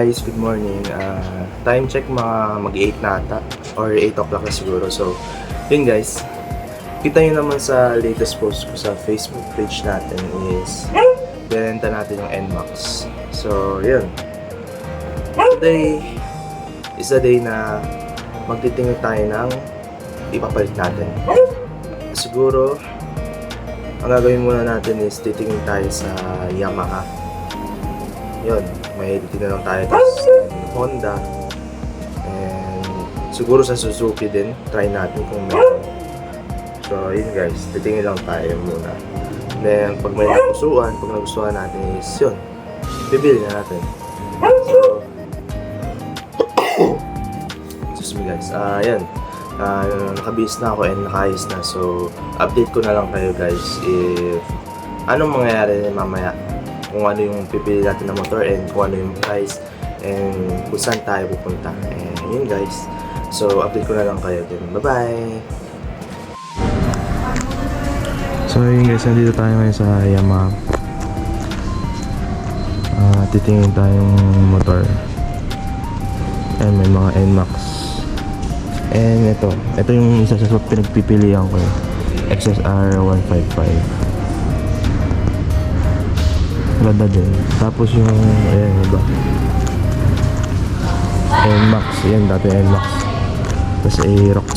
Guys, good morning. Time check mga mag-8 na ata or 8 o'clock na siguro. So, yun guys. Kita nyo naman sa latest post ko sa Facebook page natin is binenta natin yung NMAX. So, yun. Today is a day na magtitingin tayo ng ipapalit natin. Siguro, ang gagawin muna natin is titingin tayo sa Yamaha. Yun, may titingin lang tayo tapos Honda. And siguro sa Suzuki din, try natin kung meron. So yun guys, titingin lang tayo muna. Then pag may nagustuhan natin is yun, bibili na natin. So, excuse me guys, yan. Nakabihis na ako and nakaayos na. So update ko na lang kayo guys if anong mangyayari mamaya, kung ano yung pipili natin na motor and kung ano yung price and kung saan tayo pupunta. And yun guys, so update ko na lang kayo din. Bye bye. So yun guys, nandito tayo ngayon sa Yamaha. Titingin tayong motor and may mga NMAX. And ito yung isa sa pinagpipilian ko, XSR 155. Ganda din. Tapos yung ayan, iba NMAX, yan dati NMAX. Tapos Aerox.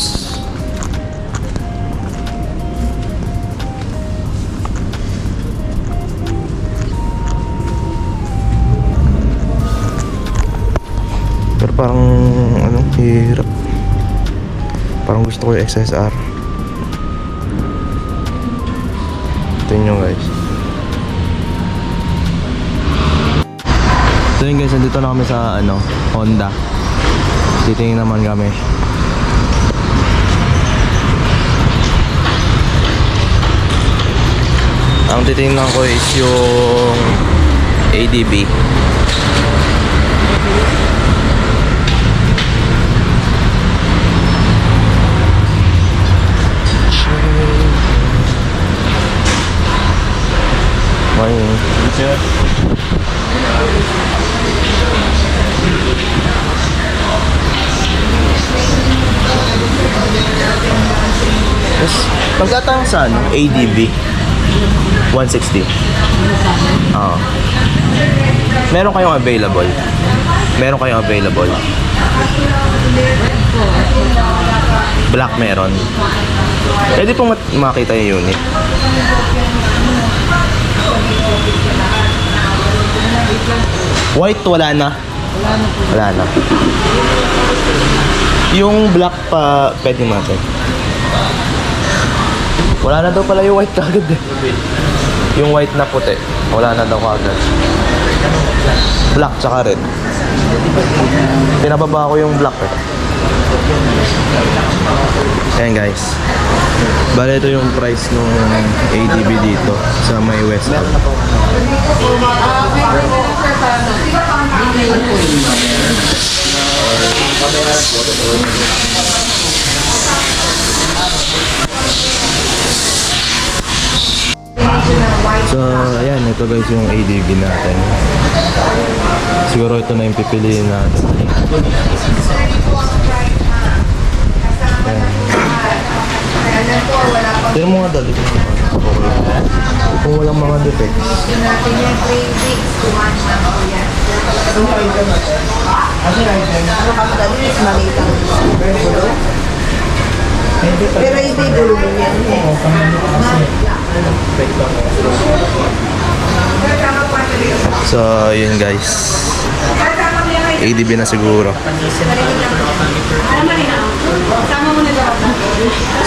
Pero parang hirap. Parang gusto ko yung XSR. Tingnan nyo guys. So yun guys, nandito na kami sa Honda. Titingin naman kami. Ang titingnan ko is yung ADB. Morning. Yes. Pagkatang sa ADB 160. Oo. Meron kayong available. Black meron. Pwede pong makita yung unit. White wala na. Yung black pa pwede natin. Wala na daw pala yung white kagad eh. Yung white na puti, wala na daw kagad. Black tsaka red. Pinababa ko yung black eh. Ayan guys. Bale ito yung price ng ADB dito sa may West Hub. So ayan, ito guys yung ADB natin. Siguro ito na yung pipiliin natin. Pero mga dali kung walang mga defects. Natin yung 3 weeks to 1 month po yan. Ano ka madali is maliit ang gulo? Pero hindi gulo mo yan. So yun guys, ADB na siguro.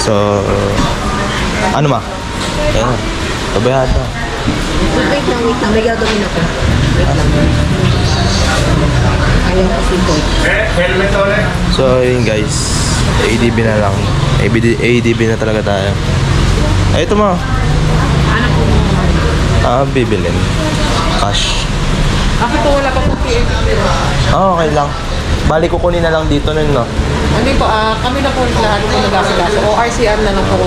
So ano ma? Ayan, pabayada. Wait lang. May gagawin ako. Wait lang. Ayaw kasi po. So yun guys, ADB na lang. ADB na talaga tayo. Ay ito mo. Ano po? Bibilin. Cash. Bakit po wala pa po PF? Okay lang. Bali kukunin na lang dito nun, no? Hindi po, kami na po lahat po nag-asikaso. ORCR na lang po.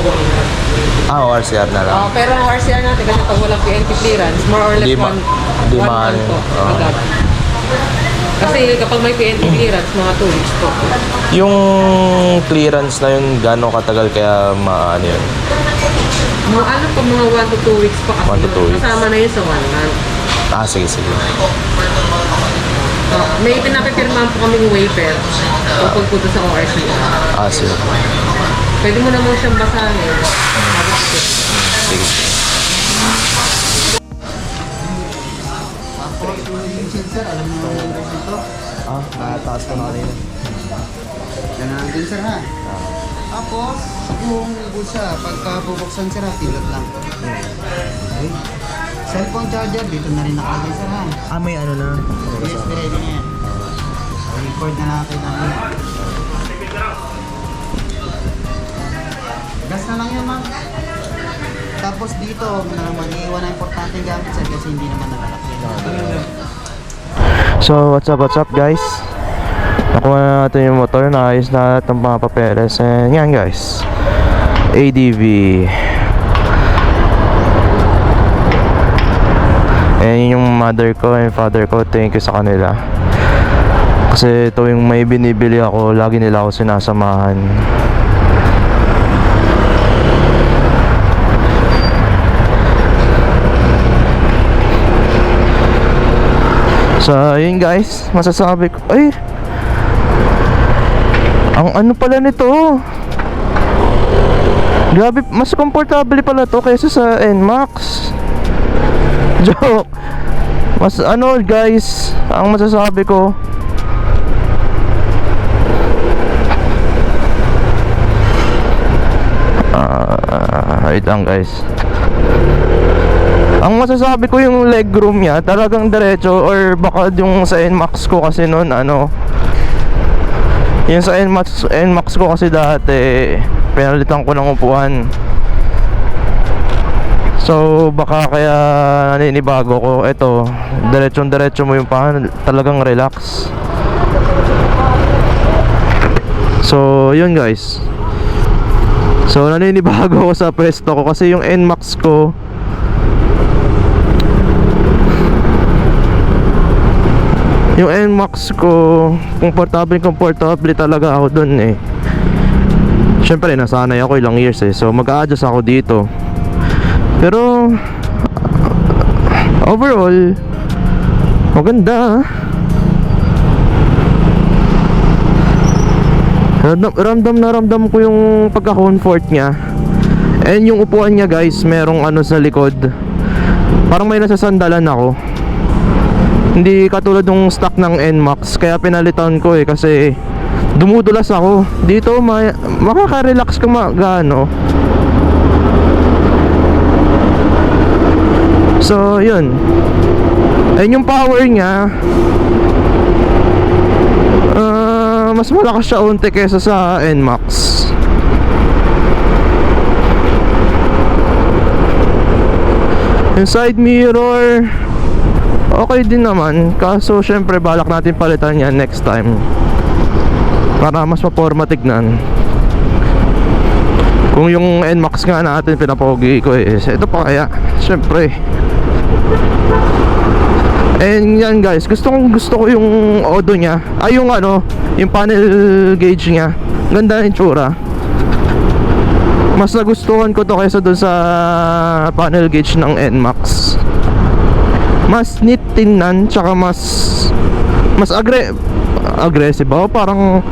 ORCR na lang. Pero ORCR natin kasi pag walang PNP clearance, more or less Di one ma- month po. Oo. Agad. Kasi kapag may PNP clearance, mga 2 weeks po. Yung clearance na yun, gano'ng katagal kaya maano yun? Mga ano po, mga 1 to 2 weeks po kasi. 1 to 2 weeks. Kasama na yun sa 1 month. Ah, sige. May pinapipirmahan po kaming waiver tungkol po doon sa ORCR. Ah, sige. Pwede mo naman siyang basahin. Sige. Sir, alam mo yung dito? Ah, nataas ko na kanina. Ganun din sir ha. Tapos, yung bulsa, pagka bubuksan sir ha, pindot lang. Okay. Cellphone charger, dito na rin nakalagay sir ha. Ah, may ano na? USB ready na yan. Record na natin namin. Gas na lang yun ma'am. Tapos dito, mag-iwan na importanteng gamit sir kasi hindi naman nalalaki. So, what's up guys? Nakuha na natin yung motor, naayos na lahat ng mga papeles. And yan guys, ADV. And yung mother ko and father ko, thank you sa kanila. Kasi ito yung may binibili ako, lagi nila ako sinasamahan. So, yun guys, masasabi ko, ay, ang ano pala nito, grabe, mas komportable pala to kaysa sa NMAX. Joke. Mas ano guys, ang masasabi ko, wait lang guys. Ang masasabi ko yung legroom niya talagang diretso, or baka yung sa NMAX ko kasi noon ano, yung sa NMAX ko kasi dati pinalitan ko ng upuan. So baka kaya naninibago ko. Ito, diretso mo yung pahan, talagang relax. So yun guys. So naninibago ko sa pwesto ko kasi yung NMAX ko, yung NMAX ko, komportable talaga ako dun eh. Syempre nasanay ako ilang years eh, so mag-a-adjust ako dito. Pero overall maganda. Ramdam ko yung pagka-comfort niya. And yung upuan niya guys, merong ano sa likod, parang may nasasandalan ako. Hindi katulad ng stock ng NMAX, kaya pinalitan ko eh kasi dumudulas ako. Dito makaka-relax ka gaano. So yun. And yung power niya, mas malakas siya unti kesa sa NMAX. Yung side mirror, okay din naman. Kaso syempre balak natin palitan yan next time para mas maporma tignan. Kung yung NMAX nga natin pinapogi ko eh, ito pa kaya syempre. And yan guys, gusto ko yung odo niya. Ay yung ano, yung panel gauge niya. Ganda ng itsura. Mas nagustuhan ko to kaysa dun sa panel gauge ng NMAX. Mas neat tingnan, tsaka mas aggressive ba? Parang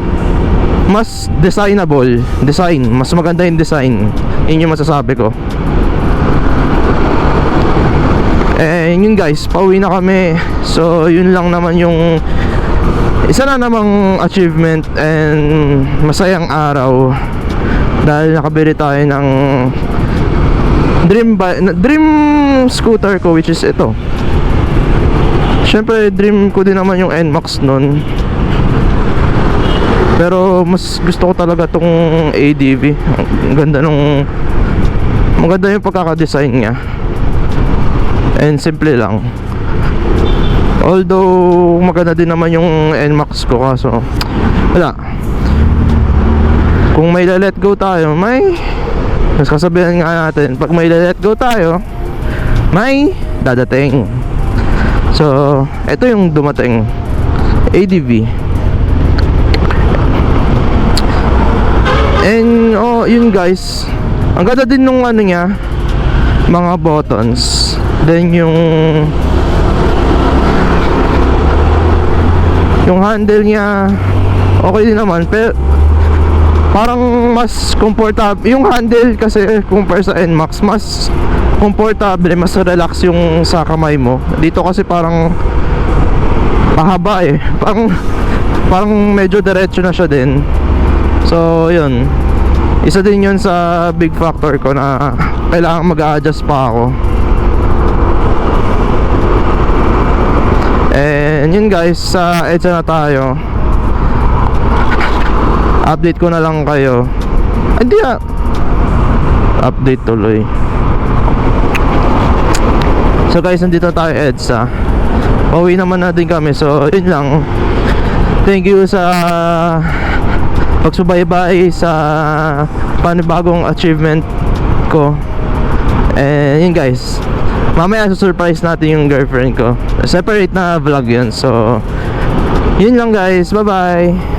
mas designable. Mas maganda yung design. Yun yung masasabi ko. Eh yun guys, pauwi na kami. So yun lang naman yung isa na namang achievement and masayang araw, dahil nakabili tayo ng dream scooter ko, which is ito. Syempre dream ko din naman yung NMAX nun, pero mas gusto ko talaga tong ADV. Maganda yung pagkakadesign niya. And simple lang. Although maganda din naman yung NMAX ko, kaso wala. Kung may let go tayo, mas kasabihan nga natin, pag may let go tayo, may dadating. So ito yung dumating. ADV. And oh, yun guys. Ang ganda din nung ano niya, mga buttons. Then yung handle niya okay din naman, pero parang mas comfortable yung handle kasi compare sa NMAX, mas comfortable, mas relax yung sa kamay mo. Dito kasi parang mahaba eh, parang medyo diretso na siya din. So yun, isa din yun sa big factor ko na kailangan mag-a-adjust pa ako. And yun guys, sa EDSA na tayo. Update ko na lang kayo. Hindi update tuloy. So guys, nandito tayo EDSA. Pauwi naman na din kami. So yun lang. Thank you sa pagsubaybay sa panibagong achievement ko. And yun guys, mamaya surprise natin yung girlfriend ko. Separate na vlog yun. So yun lang guys, bye bye.